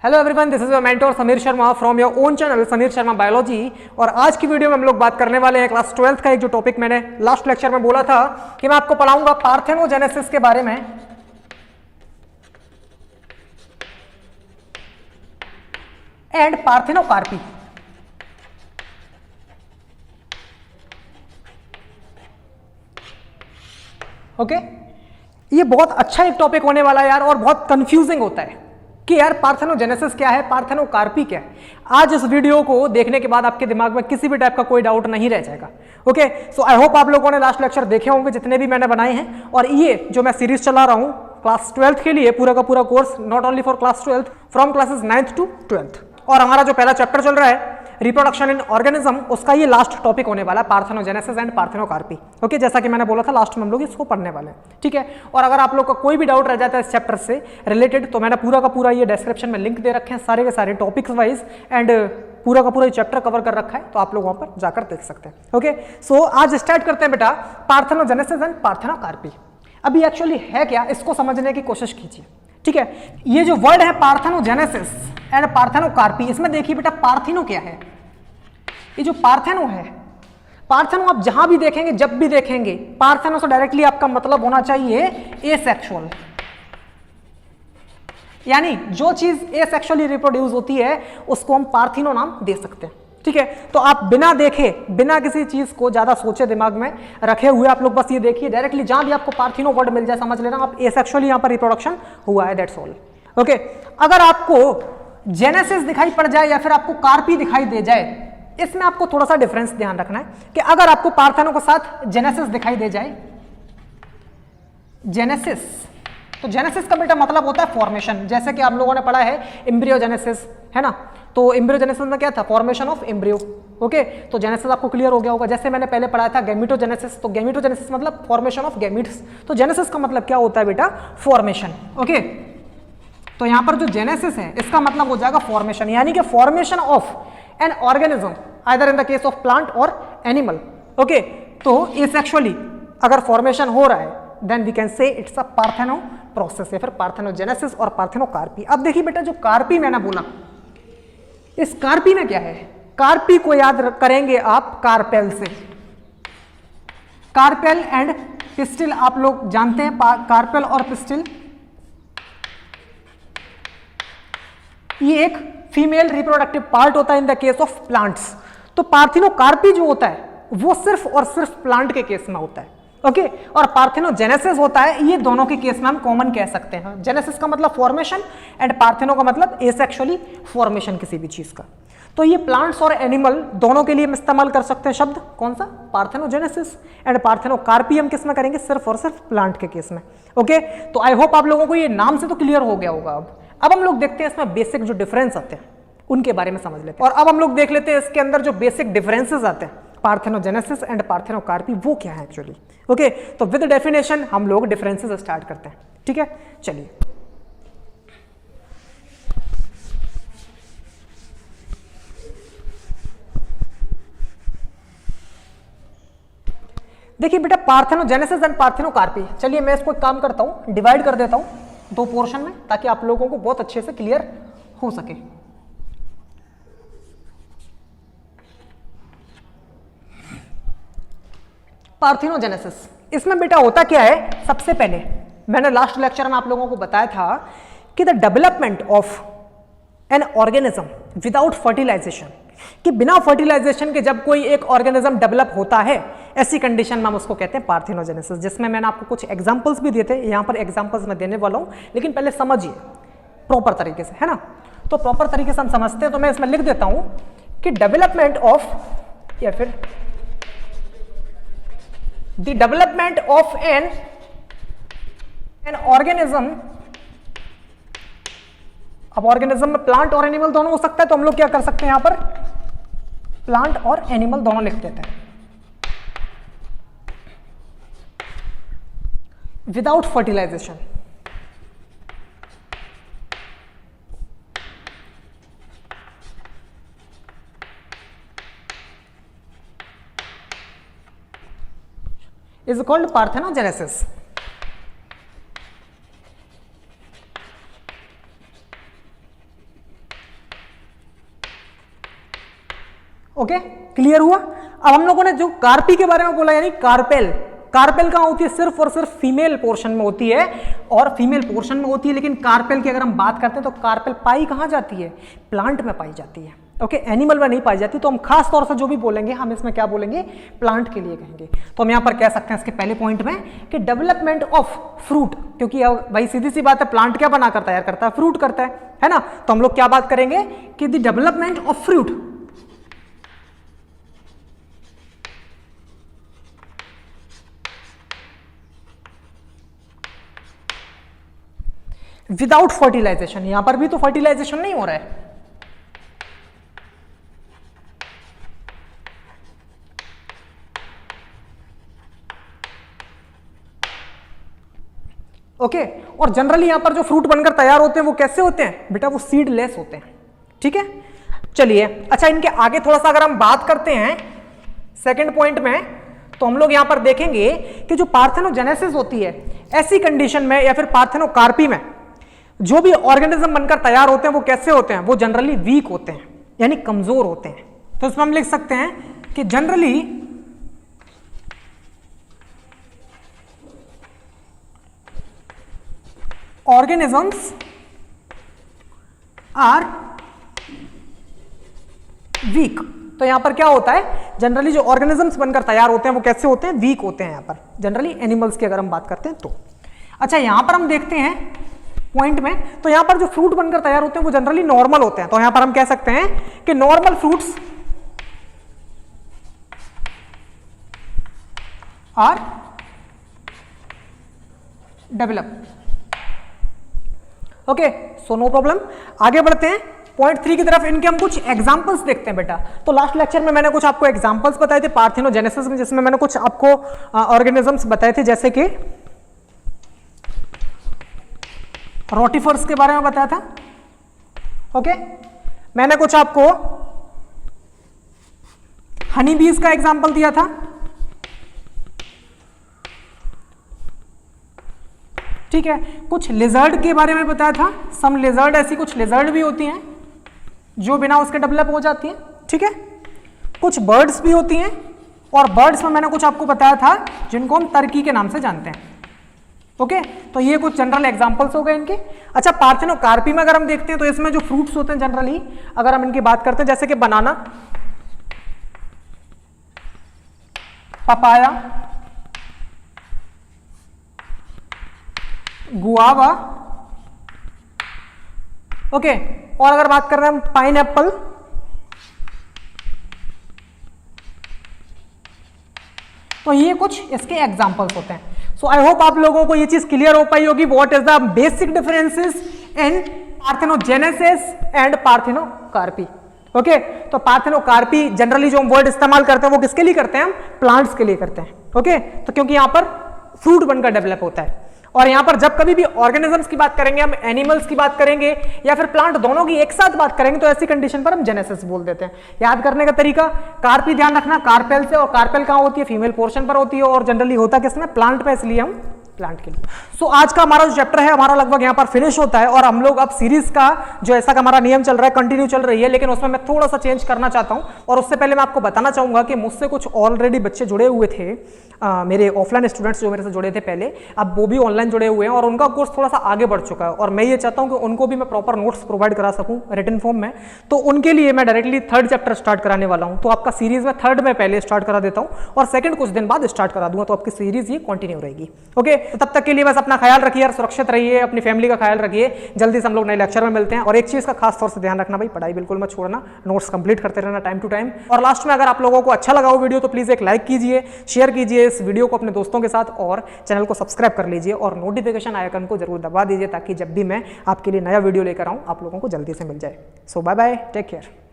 Hello everyone, this is your mentor Sameer Sharma from your own channel Sameer Sharma biology. और आज की video में हम लोग बात करने वाले हैं क्लास 12th का एक जो टॉपिक मैंने लास्ट लेक्चर में बोला था कि मैं आपको पढ़ाऊंगा पार्थेनोजेनेसिस के बारे में एंड पार्थेनोकार्पी। ओके, ये बहुत अच्छा एक टॉपिक होने वाला है यार, और बहुत कंफ्यूजिंग होता है कि यार पार्थेनोजेनेसिस क्या है, पार्थेनोकार्पी क्या है। आज इस वीडियो को देखने के बाद आपके दिमाग में किसी भी टाइप का कोई डाउट नहीं रह जाएगा। ओके, सो आई होप आप लोगों ने लास्ट लेक्चर देखे होंगे जितने भी मैंने बनाए हैं। और ये जो मैं सीरीज चला रहा हूं क्लास 12th के लिए, पूरा का पूरा course not only for class 12th, from classes 9th to 12th। और हमारा जो पहला चैप्टर चल रहा है रिप्रोडक्शन इन ऑर्गेनिज्म, उसका ये लास्ट टॉपिक होने वाला है, पार्थेनोजेनेसिस एंड पार्थेनोकार्पी। ओके, जैसा कि मैंने बोला था लास्ट में हम लोग इसको पढ़ने वाले हैं, ठीक है। और अगर आप लोग का कोई भी डाउट रह जाता है इस चैप्टर से रिलेटेड, तो मैंने पूरा का पूरा ये डिस्क्रिप्शन में लिंक दे रखे हैं सारे के सारे टॉपिक्स वाइज, एंड पूरा का पूरा ये चैप्टर कवर कर रखा है, तो आप लोग वहां पर जाकर देख सकते हैं। ओके, सो आज स्टार्ट करते हैं बेटा पार्थेनोजेनेसिस एंड पार्थेनोकार्पी। अभी एक्चुअली है क्या, इसको समझने की कोशिश कीजिए, ठीक है। ये जो वर्ड है पार्थेनोजेनेसिस एंड पार्थेनोकार्पी, इसमें देखिए बेटा पार्थिनो क्या है। ये जो पार्थेनो है, पार्थेनो आप जहां भी देखेंगे, जब भी देखेंगे, पार्थेनो से डायरेक्टली आपका मतलब होना चाहिए एसेक्सुअल, यानी जो चीज एसेक्सुअली रिप्रोड्यूस होती है उसको हम पार्थिनो नाम दे सकते हैं, ठीक है। तो आप बिना देखे, बिना किसी चीज को ज्यादा सोचे दिमाग में रखे हुए आप लोग बस ये देखिए, डायरेक्टली जहां भी आपको पार्थिनो वर्ड मिल जाए समझ लेना आप एसेक्सुअली यहां पर रिप्रोडक्शन हुआ है, दैट्स ऑल। ओके, अगर आपको जेनेसिस दिखाई पड़ जाए या फिर आपको कार्पी दिखाई दे जाए, इसमें आपको थोड़ा सा डिफरेंस ध्यान रखना है कि अगर आपको पार्थेनो के साथ जेनेसिस दिखाई दे जाए, जेनेसिस, तो जेनेसिस का बेटा मतलब होता है फॉर्मेशन। जैसे कि आप लोगों ने पढ़ा है एम्ब्रियोजेनेसिस, है ना, तो एम्ब्रियोजेनेसिस में क्या था, फॉर्मेशन ऑफ एम्ब्रियो। ओके, तो जेनेसिस आपको क्लियर हो गया होगा। जैसे मैंने पहले पढ़ाया था गैमीटोजेनेसिस, तो गैमीटोजेनेसिस मतलब फॉर्मेशन ऑफ गैमीट्स, तो जेनेसिस का मतलब क्या होता है बेटा, फॉर्मेशन। ओके, तो यहां पर जो जेनेसिस है इसका मतलब हो जाएगा फॉर्मेशन, यानी कि formation of an organism either in the case of plant और एनिमल। ओके, तो एसेक्सुअली अगर फॉर्मेशन हो रहा है then we can say it's a partheno process, या फिर पार्थेनोजेनेसिस और पार्थेनोकार्पी। अब देखिए बेटा जो कार्पी मैंने बोला, इस कार्पी में क्या है, कार्पी को याद करेंगे आप कार्पेल से। कार्पेल एंड पिस्टिल आप लोग जानते हैं, कार्पेल और पिस्टिल ये एक फीमेल रिप्रोडक्टिव पार्ट होता है इन द केस ऑफ प्लांट्स। तो पार्थिनोकार्पी जो होता है वो सिर्फ और सिर्फ प्लांट के केस में होता है। ओके, और पार्थिनोजेनेसिस होता है, ये दोनों के केस में हम कॉमन कह सकते हैं। जेनेसिस का मतलब फॉर्मेशन एंड पार्थिनो का मतलब एसेक्सुअली फॉर्मेशन किसी भी चीज का। तो ये प्लांट्स और एनिमल दोनों के लिए हम इस्तेमाल कर सकते हैं शब्द कौन सा, पार्थेनोजेनेसिस। एंड पार्थेनोकार्पी हम किस में करेंगे, सिर्फ और सिर्फ प्लांट के केस में। ओके, तो आई होप आप लोगों को ये नाम से तो क्लियर हो गया होगा। अब हम लोग देखते हैं इसमें बेसिक जो डिफरेंस आते हैं उनके बारे में समझ लेते हैं। और अब हम लोग देख लेते हैं इसके अंदर जो बेसिक डिफरेंसेस आते हैं पार्थेनोजेनेसिस एंड पार्थेनोकार्पी, वो क्या है एक्चुअली। ओके, तो विद डेफिनेशन हम लोग डिफरेंसेस स्टार्ट करते हैं, ठीक है। चलिए, देखिए बेटा पार्थेनोजेनेसिस एंड पार्थेनोकार्पी, चलिए मैं इसको एक काम करता हूं, डिवाइड कर देता हूं दो पोर्शन में, ताकि आप लोगों को बहुत अच्छे से क्लियर हो सके। पार्थेनोजेनेसिस, इसमें बेटा होता क्या है, सबसे पहले मैंने लास्ट लेक्चर में आप लोगों को बताया था कि the development of an organism without fertilization, कि बिना फर्टिलाइजेशन के जब कोई एक ऑर्गेनिज्म डेवलप होता है, ऐसी कंडीशन में हम उसको कहते हैं पार्थेनोजेनेसिस। जिसमें मैंने आपको कुछ एग्जांपल्स भी दिए थे, यहां पर एग्जांपल्स मैं देने वाला हूं, लेकिन पहले समझिए प्रॉपर तरीके से, है ना। तो प्रॉपर तरीके से हम समझते हैं, तो मैं इसमें लिख देता हूं कि डेवलपमेंट ऑफ, या फिर the development of an organism, अब ऑर्गेनिज्म में प्लांट और एनिमल दोनों हो सकता है, तो हम लोग क्या कर सकते हैं, यहां पर प्लांट और एनिमल दोनों लिख देते हैं। Without fertilization, is called parthenogenesis. Okay, clear हुआ। अब हम लोगों ने जो कार्पी के बारे में बोला, यानी कार्पेल, कार्पेल कहाँ होती है? सिर्फ और सिर्फ फीमेल पोर्शन में होती है, और फीमेल पोर्शन में होती है। लेकिन कार्पेल की अगर हम बात करते हैं तो कार्पेल पाई कहाँ जाती है? प्लांट में पाई जाती है। ओके, एनिमल में नहीं पाई जाती। तो हम खास तौर से जो भी बोलेंगे हम इसमें क्या बोलेंगे? प्लांट के लिए कहेंगे। तो हम यहाँ पर कह सकते हैं इसके पहले पॉइंट में कि डेवलपमेंट ऑफ फ्रूट, क्योंकि भाई सीधी सी बात है, प्लांट क्या बनाकर तैयार करता है? फ्रूट करता है ना। तो हम लोग क्या बात करेंगे कि the development of fruit without fertilization. यहां पर भी तो फर्टिलाइजेशन नहीं हो रहा है। ओके, और जनरली यहां पर जो फ्रूट बनकर तैयार होते हैं वो कैसे होते हैं बेटा? वो सीडलेस होते हैं। ठीक है, चलिए। अच्छा, इनके आगे थोड़ा सा अगर हम बात करते हैं सेकंड पॉइंट में, तो हम लोग यहां पर देखेंगे कि जो पार्थेनोजेनेसिस होती है, ऐसी कंडीशन में या फिर पार्थेनोकार्पी में जो भी ऑर्गेनिज्म बनकर तैयार होते हैं वो कैसे होते हैं? वो जनरली वीक होते हैं, यानी कमजोर होते हैं। तो इसमें हम लिख सकते हैं कि जनरली ऑर्गेनिजम्स आर वीक। तो यहां पर क्या होता है? जनरली जो ऑर्गेनिजम्स बनकर तैयार होते हैं वो कैसे होते हैं? वीक होते हैं। यहां पर जनरली एनिमल्स की अगर हम बात करते हैं तो। अच्छा, यहां पर हम देखते हैं पॉइंट में, तो यहां पर जो फ्रूट बनकर तैयार होते हैं वो जनरली नॉर्मल होते हैं। तो यहां पर हम कह सकते हैं कि normal fruits are develop. Okay, so no problem. आगे बढ़ते हैं पॉइंट 3 की तरफ। इनके हम कुछ एग्जांपल्स देखते हैं बेटा। तो लास्ट लेक्चर में मैंने कुछ आपको एग्जांपल्स बताए थे पार्थेनोजेनेसिस में, जिसमें मैंने कुछ आपको ऑर्गेनिजम्स बताए थे, जैसे कि रोटिफर्स के बारे में बताया था। ओके, मैंने कुछ आपको हनी बीज का एग्जांपल दिया था। ठीक है, कुछ लिजर्ड के बारे में बताया था। सम लिजर्ड, ऐसी कुछ लिजर्ड भी होती हैं जो बिना उसके डेवलप हो जाती हैं। ठीक है, कुछ बर्ड्स भी होती हैं, और बर्ड्स में मैंने कुछ आपको बताया था जिनको हम टर्की के नाम से जानते हैं। ओके, तो ये कुछ जनरल एग्जांपल्स हो गए इनके। अच्छा, पार्थेनोकार्पी में अगर हम देखते हैं तो इसमें जो फ्रूट्स होते हैं जनरली अगर हम इनकी बात करते हैं, जैसे कि बनाना, पपाया, गुआवा। ओके, और अगर बात कर रहे हैं हम पाइनएप्पल, तो ये कुछ इसके एग्जांपल्स होते हैं। सो आई होप आप लोगों को ये चीज क्लियर हो पाई होगी, what is the basic differences in parthenogenesis and parthenocarpy. Okay, तो पार्थेनोकार्पी जनरली जो हम वर्ड इस्तेमाल करते हैं वो किसके लिए करते हैं? हम प्लांट्स के लिए करते हैं। ओके, तो क्योंकि यहां पर फ्रूट बनकर डेवलप होता है, और यहां पर जब कभी भी ऑर्गेनिजम्स की बात करेंगे, हम एनिमल्स की बात करेंगे या फिर प्लांट, दोनों की एक साथ बात करेंगे, तो ऐसी कंडीशन पर हम जेनेसिस बोल देते हैं। याद करने का तरीका, कार्पी ध्यान रखना कार्पेल से, और कार्पेल कहां होती है? फीमेल पोर्शन पर होती है, और जनरली होता किसमें? प्लांट पे, इसलिए हम प्लांट के लिए। सो आज का हमारा जो चैप्टर है हमारा लगभग यहाँ पर फिनिश होता है, और हम लोग अब सीरीज का जो ऐसा का हमारा नियम चल रहा है कंटिन्यू चल रही है, लेकिन उसमें मैं थोड़ा सा चेंज करना चाहता हूँ। और उससे पहले मैं आपको बताना चाहूंगा कि मुझसे कुछ ऑलरेडी बच्चे जुड़े हुए थे, मेरे ऑफलाइन स्टूडेंट्स जो मेरे से जुड़े थे पहले, अब वो भी ऑनलाइन जुड़े हुए हैं, और उनका कोर्स थोड़ा सा आगे बढ़ चुका है, और मैं ये चाहता हूँ कि उनको भी मैं प्रॉपर नोट्स प्रोवाइड करा सकूँ रिटन फॉर्म में। तो उनके लिए मैं डायरेक्टली थर्ड चैप्टर स्टार्ट कराने वाला हूँ। तो आपका सीरीज में थर्ड में पहले स्टार्ट करा देता हूँ, और सेकंड कुछ दिन बाद स्टार्ट करा दूंगा, तो आपकी सीरीज ये कंटिन्यू रहेगी। ओके, तो तब तक के लिए बस अपना ख्याल रखिए और सुरक्षित रहिए, अपनी फैमिली का ख्याल रखिए। जल्दी से हम लोग नए लेक्चर में मिलते हैं, और एक चीज का खास तौर से ध्यान रखना भाई, पढ़ाई बिल्कुल मत छोड़ना, नोट्स कंप्लीट करते रहना टाइम टू टाइम। और लास्ट में अगर आप लोगों को अच्छा लगा हो वीडियो तो प्लीज एक लाइक कीजिए, शेयर कीजिए इस वीडियो को अपने दोस्तों के साथ, और चैनल को सब्सक्राइब कर लीजिए, और नोटिफिकेशन आइकन को जरूर दबा दीजिए, ताकि जब भी मैं आपके लिए नया वीडियो लेकर आऊं आप लोगों को जल्दी से मिल जाए। सो बाय बाय, टेक केयर।